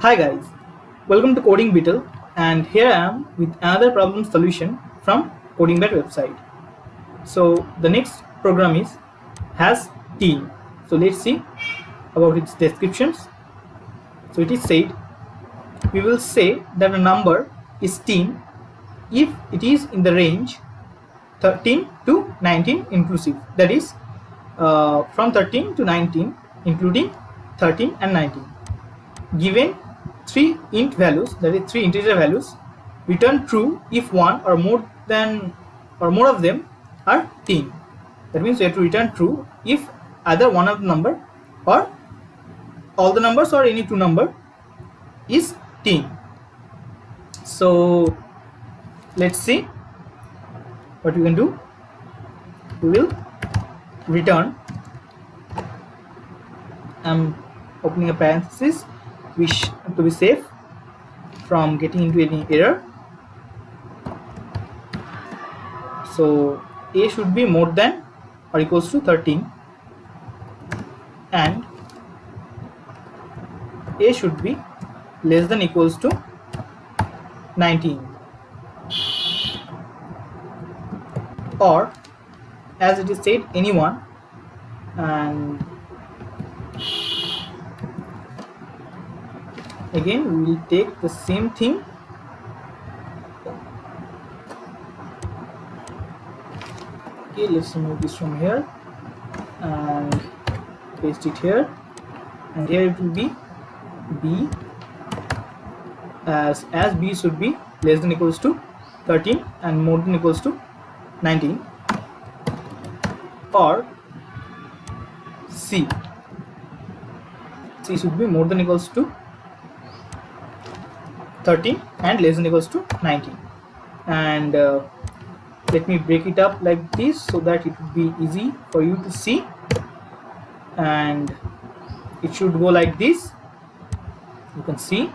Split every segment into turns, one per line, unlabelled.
Hi guys, welcome to Coding Beetle, and here I am with another problem solution from Coding Bat website. So the next program is hasTeen. So let's see about its descriptions. So it is said we will say that a number is teen if it is in the range 13 to 19 inclusive. That is from 13 to 19 including 13 and 19. Given three int values, that is three integer values, return true if one or more of them are teen. That means we have to return true if either one of the number or all the numbers or any two number is teen. So let's see what we can do. We will return, I'm opening a parenthesis, wish to be safe from getting into any error. So a should be more than or equals to 13 and a should be less than equals to 19, or as it is said, anyone. And again we will take the same thing, okay, let's remove this from here and paste it here, and here it will be b, as b should be less than equals to 13 and more than equals to 19, or c should be more than equals to 13 and less than equals to 19. And let me break it up like this so that it would be easy for you to see, and it should go like this. You can see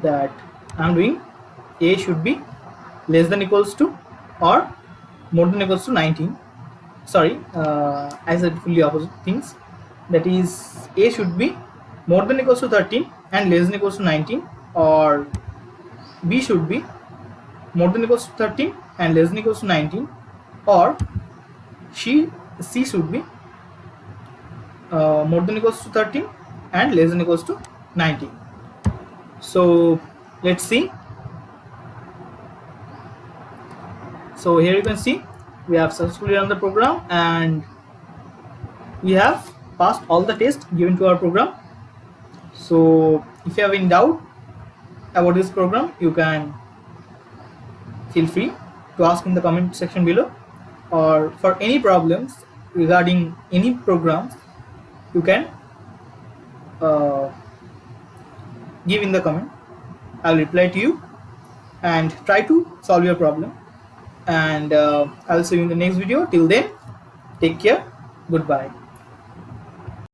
that I'm doing a should be less than equals to or more than equals to 19. Sorry, I said fully opposite things. That is, a should be more than equals to 13 and less than equals to 19, or b should be more than equals to 13 and less than equals to 19, or c should be more than equals to 13 and less than equals to 19. So let's see. So here you can see we have successfully run the program and we have passed all the tests given to our program. So if you have any doubt about this program, you can feel free to ask in the comment section below, or for any problems regarding any programs you can give in the comment. I'll reply to you and try to solve your problem, and I'll see you in the next video. Till then, take care, goodbye.